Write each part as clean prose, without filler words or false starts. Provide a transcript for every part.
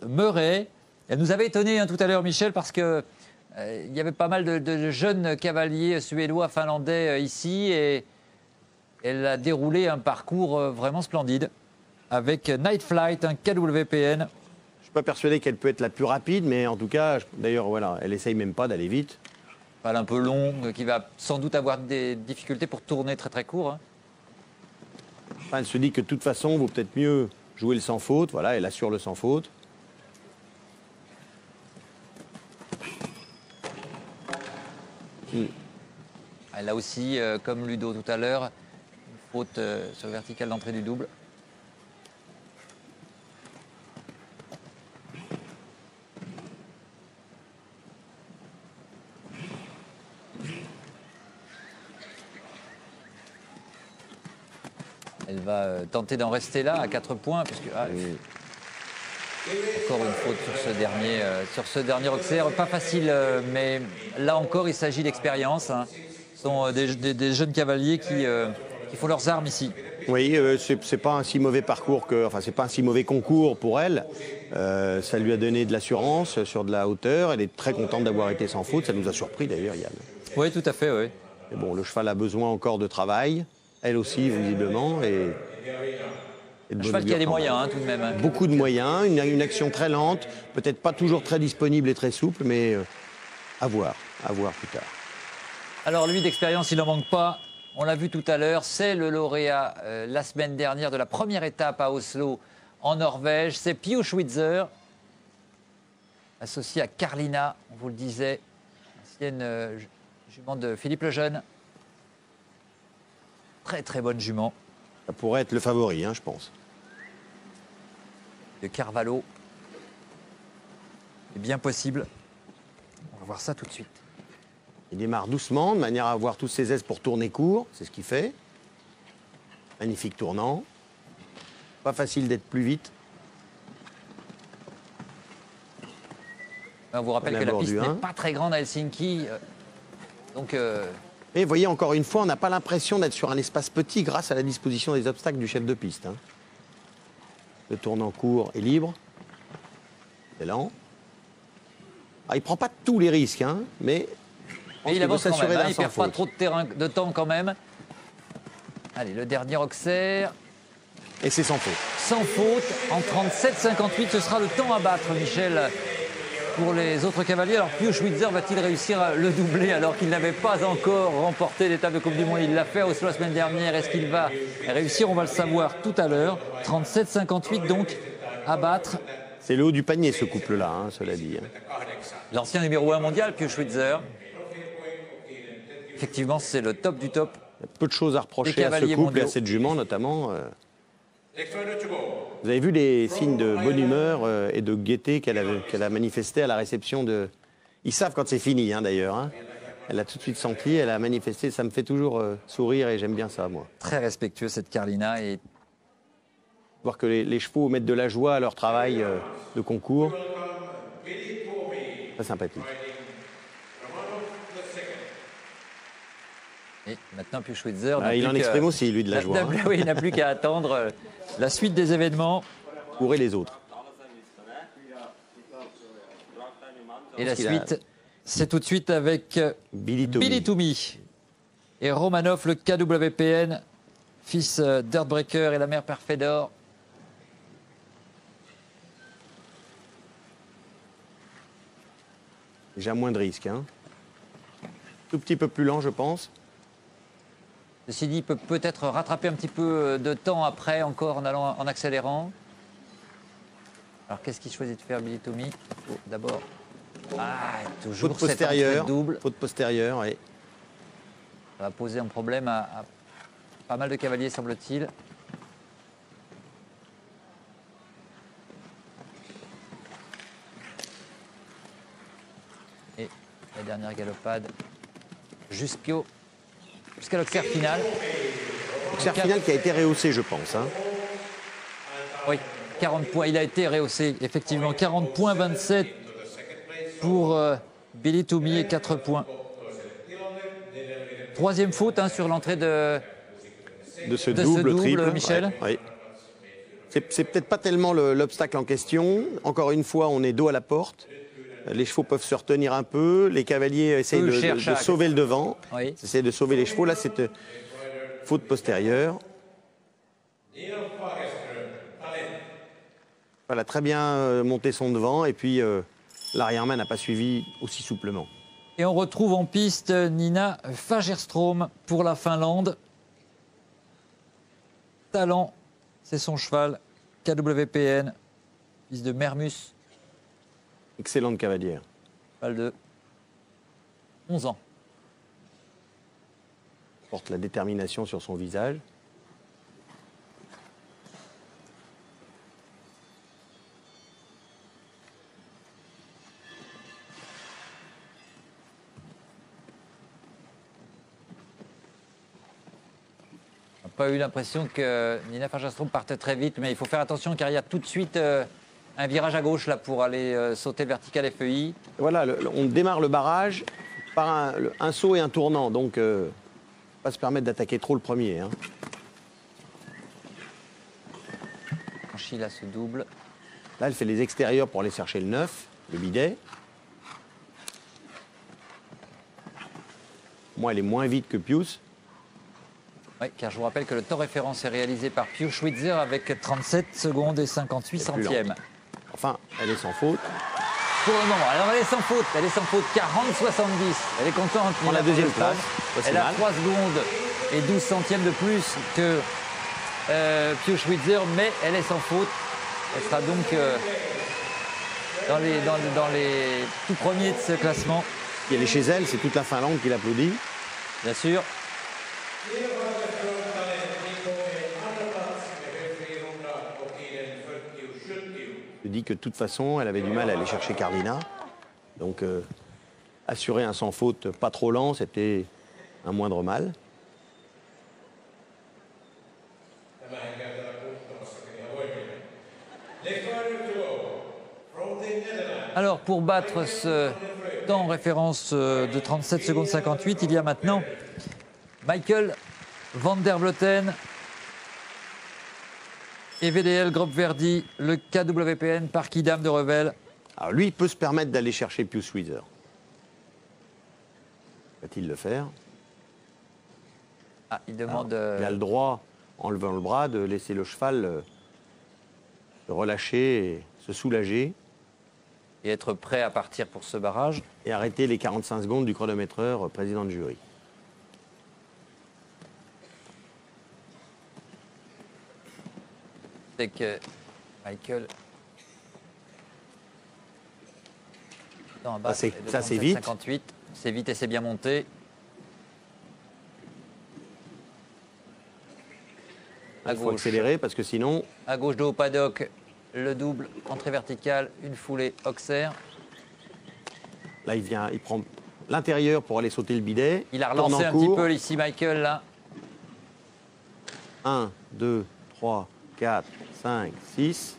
Murray. Elle nous avait étonné tout à l'heure, Michel, parce que il y avait pas mal de jeunes cavaliers suédois, finlandais ici, et elle a déroulé un parcours vraiment splendide avec Night Flight, un KWPN. Je suis pas persuadé qu'elle peut être la plus rapide, mais en tout cas, d'ailleurs, voilà, elle essaye même pas d'aller vite. Elle un peu long, qui va sans doute avoir des difficultés pour tourner très très court. Enfin, elle se dit que de toute façon, il vaut peut-être mieux jouer le sans faute. Voilà, elle assure le sans faute. Elle a aussi, comme Ludo tout à l'heure, une faute sur le vertical d'entrée du double. Elle va tenter d'en rester là à 4 points, puisque encore une faute sur ce dernier Auxerre. Pas facile, mais là encore, il s'agit d'expérience. Ce sont des jeunes cavaliers qui font leurs armes ici. Oui, c'est pas un si mauvais parcours c'est pas un si mauvais concours pour elle. Ça lui a donné de l'assurance sur de la hauteur. Elle est très contente d'avoir été sans faute. Ça nous a surpris d'ailleurs, Yann. Oui, tout à fait, oui. Mais bon, le cheval a besoin encore de travail. Elle aussi, visiblement. Un cheval qui a des moyens, tout de même. Beaucoup de moyens, une action très lente, peut-être pas toujours très disponible et très souple, mais à voir plus tard. Alors lui, d'expérience, il n'en manque pas. On l'a vu tout à l'heure, c'est le lauréat la semaine dernière de la première étape à Oslo, en Norvège. C'est Pius Schwitzer, associé à Carlina, on vous le disait, ancienne jument de Philippe Lejeune. Très très bonne jument. Ça pourrait être le favori, je pense. De Carvalho. C'est bien possible. On va voir ça tout de suite. Il démarre doucement, de manière à avoir tous ses aises pour tourner court. C'est ce qu'il fait. Magnifique tournant. Pas facile d'être plus vite. On vous rappelle que la piste n'est pas très grande à Helsinki. Et vous voyez, encore une fois, on n'a pas l'impression d'être sur un espace petit grâce à la disposition des obstacles du chef de piste. Le tournant court et libre. C'est lent. Il ne prend pas tous les risques, mais il avance quand même. Il ne perd pas trop de temps quand même. Allez, le dernier Auxerre. Et c'est sans faute. Sans faute, en 37,58, ce sera le temps à battre, Michel, pour les autres cavaliers. Alors, Pius Schwitzer va-t-il réussir à le doubler alors qu'il n'avait pas encore remporté l'étape de Coupe du Monde? Il l'a fait à Oslo la semaine dernière. Est-ce qu'il va réussir? On va le savoir tout à l'heure. 37,58 donc à battre. C'est le haut du panier, ce couple-là, cela dit. L'ancien numéro 1 mondial, Pius Schwitzer. Effectivement, c'est le top du top. Il y a peu de choses à reprocher à ce couple et à cette jument, notamment. Vous avez vu les signes de bonne humeur et de gaieté qu'elle a manifesté à la réception de... Ils savent quand c'est fini, d'ailleurs. Elle a tout de suite senti, elle a manifesté. Ça me fait toujours sourire et j'aime bien ça, moi. Très respectueux, cette Carlina. Et... voir que les chevaux mettent de la joie à leur travail de concours. Très sympathique. Et maintenant, Pius Schwitzer... il en exprime aussi, lui, de la joie. Oui, il n'a plus qu'à attendre la suite des événements. Courir les autres. Et la suite, c'est tout de suite avec Billy Toomey. Et Romanov, le KWPN, fils d'Earthbreaker et la mère Perfedor. Déjà moins de risques. Tout petit peu plus lent, je pense. Ceci dit, il peut peut-être rattraper un petit peu de temps après, encore en accélérant. Alors, qu'est-ce qu'il choisit de faire, Billy Toomey? D'abord, toujours faute postérieure, double. Faute postérieure, oui. Ça va poser un problème à pas mal de cavaliers, semble-t-il. Et la dernière galopade jusqu'à l'Auxerre final. L'Auxerre final qui a été rehaussé, je pense. Oui, 40 points. Il a été rehaussé, effectivement. 40 points, 27 pour Billy Toomey et 4 points. Troisième faute sur l'entrée de ce double, triple, Michel. Oui. C'est peut-être pas tellement l'obstacle en question. Encore une fois, on est dos à la porte. Les chevaux peuvent se retenir un peu. Les cavaliers essayent de sauver le devant. Oui. Ils essayent de sauver les chevaux. Là, c'est faute postérieure. Voilà, très bien monté son devant. Et puis, l'arrière-main n'a pas suivi aussi souplement. Et on retrouve en piste Nina Fagerström pour la Finlande. Talent, c'est son cheval. KWPN, fils de Mermus. Excellente cavalière. Cheval de 11 ans. Porte la détermination sur son visage. On n'a pas eu l'impression que Nina Fagerström partait très vite, mais il faut faire attention car il y a tout de suite un virage à gauche là pour aller sauter le vertical FEI. Voilà, on démarre le barrage par un saut et un tournant, donc pas se permettre d'attaquer trop le premier. Hein. Franchit là ce double. Là, elle fait les extérieurs pour aller chercher le 9, le bidet. Moi, elle est moins vite que Pius. Oui, car je vous rappelle que le temps référence est réalisé par Pius Schwitzer avec 37 secondes et 58 centièmes. Enfin, elle est sans faute. Pour le moment, alors elle est sans faute, 40-70. Elle est contente. Prend la deuxième place. Elle a 3 secondes et 12 centièmes de plus que Pius Schwitzer, mais elle est sans faute. Elle sera donc dans les tout premiers de ce classement. Si elle est chez elle, c'est toute la Finlande qui l'applaudit. Bien sûr. Je dis que de toute façon, elle avait du mal à aller chercher Carlina. Donc, assurer un sans faute pas trop lent, c'était un moindre mal. Alors, pour battre ce temps en référence de 37 secondes 58, il y a maintenant Michael van der Vleuten et VDL Groupe Verdi, le KWPN par Kidam de Revel. Alors lui, il peut se permettre d'aller chercher Pius Schwitzer. Va-t-il le faire? Ah, il demande... Alors, il a le droit, en levant le bras, de laisser le cheval se relâcher et se soulager. Et être prêt à partir pour ce barrage. Et arrêter les 45 secondes du chronométreur président de jury. C'est que Michael... Non, bah, ça c'est vite. 58, c'est vite et c'est bien monté. Il faut accélérer parce que sinon... À gauche de haut paddock, le double, entrée verticale, une foulée Auxerre. Là, il prend l'intérieur pour aller sauter le bidet. Il a relancé un petit peu ici, Michael, là. 1, 2, 3, 4, 5, 6.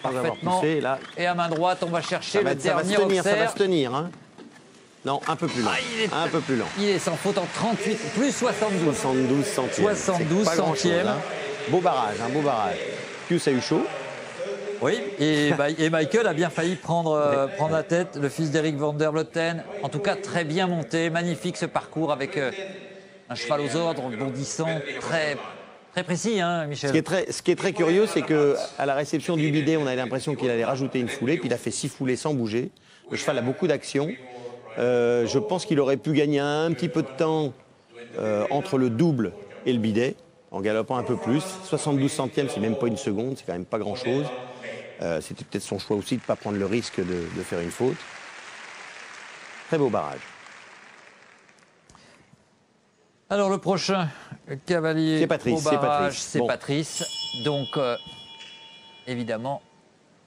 Parfaitement. Poussé, là. Et à main droite, on va chercher le dernier Auxerre. Ça va Auxerre. se tenir. Hein. Non, un peu plus lent. Un peu plus lent. Il est sans faute en 38, plus 72. 72 centièmes. 72 centièmes. Hein. Beau barrage, un beau barrage. Pius a eu chaud. Oui, et Michael a bien failli prendre la tête, le fils d'Eric van der Vleuten. En tout cas, très bien monté, magnifique ce parcours avec un cheval aux ordres, bondissant, très précis, hein, Michel. Ce qui est très curieux, c'est qu'à la réception du bidet, on avait l'impression qu'il allait rajouter une foulée, puis il a fait 6 foulées sans bouger. Le cheval a beaucoup d'action. Je pense qu'il aurait pu gagner un petit peu de temps entre le double et le bidet, en galopant un peu plus. 72 centièmes, c'est même pas une seconde, c'est quand même pas grand-chose. C'était peut-être son choix aussi de ne pas prendre le risque de faire une faute. Très beau barrage. Alors le prochain cavalier au barrage, c'est Patrice. Donc évidemment,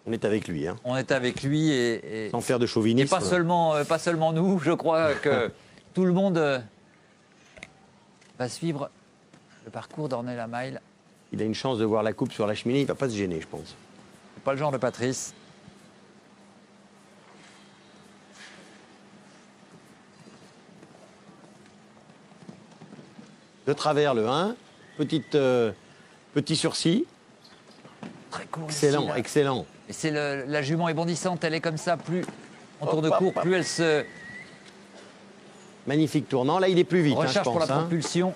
on est avec lui. Hein. On est avec lui et sans faire de chauvinisme. Et pas seulement nous. Je crois que tout le monde va suivre le parcours d'Ornella Mile. Il a une chance de voir la coupe sur la cheminée. Il ne va pas se gêner, je pense. C'est pas le genre de Patrice. De travers le 1, petit sursis. très court. Excellent, ici, là. excellent. Et c'est la jument est bondissante, elle est comme ça, plus on tourne Hop, court, hop, hop. plus elle se Magnifique tournant. Là, il est plus vite, hein, je recharge pour la pense. Hein. propulsion.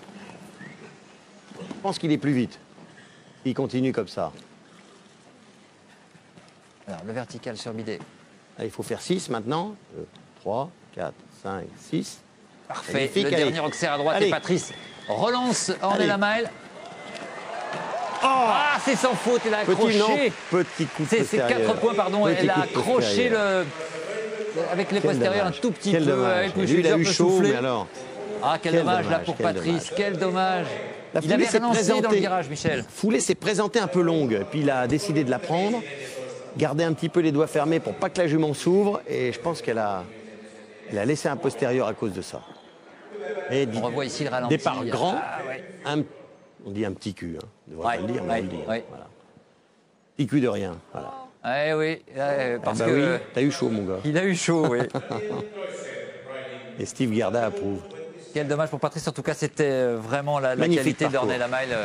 Je pense qu'il est plus vite. Il continue comme ça. Alors, le vertical sur bidet. Là, il faut faire 6 maintenant. 3, 4, 5, 6. Parfait. Magnifique, Le allez. dernier Auxerre à droite Allez. et Patrice relance en Allez. Mile. Ah, c'est sans faute, elle a Petit, non, accroché. petit coup de C'est postérieur. 4 points, pardon. Petit Elle a coup de accroché postérieur. avec les Quel postérieurs un dommage. tout petit Quel peu. dommage. Puis Lui, il a Schwitzer eu peut chaud, souffler. mais alors. Ah, quel Quel dommage là dommage, pour quel Patrice. dommage. Quel dommage. La Il foulée avait s'est relancé dans le présentée. virage, Michel. Foulée s'est présentée un peu longue, puis il a décidé de la prendre, garder un petit peu les doigts fermés pour pas que la jument s'ouvre, et je pense qu'elle a laissé un postérieur à cause de ça. Et On revoit ici le ralenti. départ grand, Ah, ouais. on dit un petit cul, hein. On devrait Ouais, pas le dire, mais ouais, on le dit. ouais. Voilà. Petit cul de rien. Voilà. Eh oui, parce Bah que oui, t'as eu chaud, mon gars. il a eu chaud, oui. Et Steve Gerda approuve. Quel dommage pour Patrice. En tout cas, c'était vraiment la Magnifique qualité parcours. d'Ornella Mile.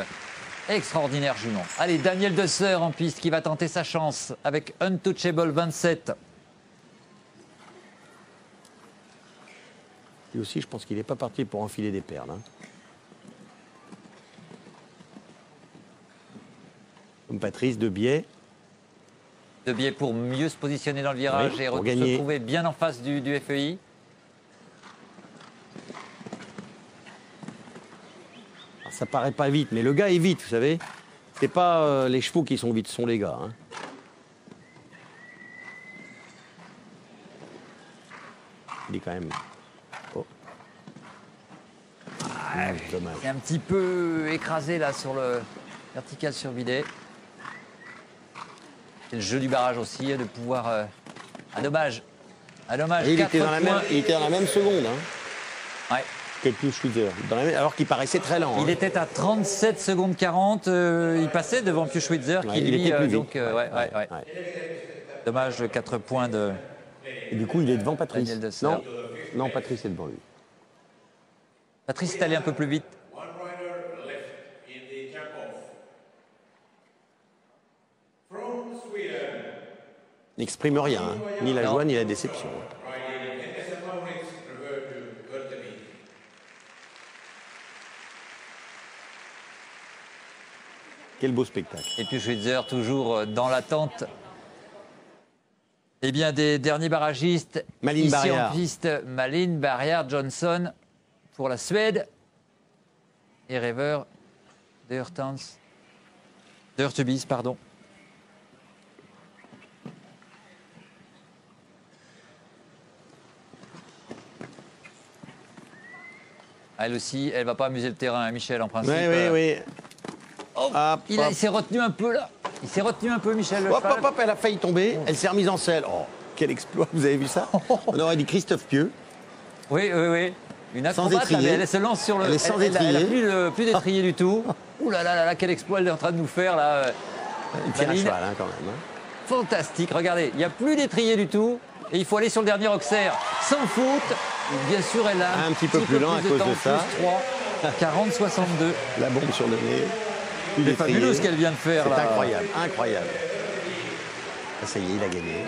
Extraordinaire jument. Allez, Daniel Dessert en piste qui va tenter sa chance avec Untouchable 27. Lui aussi, je pense qu'il n'est pas parti pour enfiler des perles. Hein. Comme Patrice, de biais. De biais pour mieux se positionner dans le virage Oui, et pour se gagner. retrouver bien en face du FEI. Alors, ça paraît pas vite, mais le gars est vite, vous savez. C'est pas les chevaux qui sont vite, ce sont les gars. Hein. Il est quand même. Oh. Dommage. C'est un petit peu écrasé là sur le vertical sur bidet. C'est le jeu du barrage aussi, de pouvoir. Ah, dommage. Ah, dommage. Et il 4 était, dans points. il était dans la même seconde hein, Ouais. que le Pius Schwitzer. Alors qu'il paraissait très lent. Il hein. était à 37 secondes 40. Il passait devant Pius Schwitzer Ouais, qui il lui. était plus vite. Donc, ouais. Dommage, 4 points de. Et du coup, il est devant Patrice. Daniel Dessert. Non, non, Patrice est devant lui. Patrice est allé un peu plus vite. Il n'exprime rien, hein. Ni la Non. joie, ni la déception. Quel beau spectacle. Et puis Schwitzer toujours dans l'attente. Eh bien, des derniers barragistes. Malin ici Barrière. en piste, Malin Barrière Johnson pour la Suède. Et Rever de Hurtubis, pardon. Elle aussi, elle va pas amuser le terrain, hein, Michel, en principe. Oui. Oh, Hop, il hop. s'est retenu un peu là. Il s'est retenu un peu, Michel. Le Hop, cheval. hop, hop, elle a failli tomber. Elle s'est remise en selle. Oh, quel exploit, vous avez vu ça? On aurait dit Christophe Pieux. Oui. Une Sans acrobate, là, mais étrier. elle se lance sur le. Elle est sans elle a étrier. plus d'étrier du tout. Ouh là là, quel exploit elle est en train de nous faire là. Il tire à Maline. cheval, hein, quand même. Hein. Fantastique. Regardez, il n'y a plus d'étrier du tout. Et il faut aller sur le dernier Auxerre sans faute. Bien sûr, elle a Un petit peu plus lent à cause temps, de ça. Plus 3, 40-62. La bombe sur le nez. Plus C'est d'étrier. fabuleux ce qu'elle vient de faire C'est là. incroyable, incroyable. Ah, ça y est, il a gagné.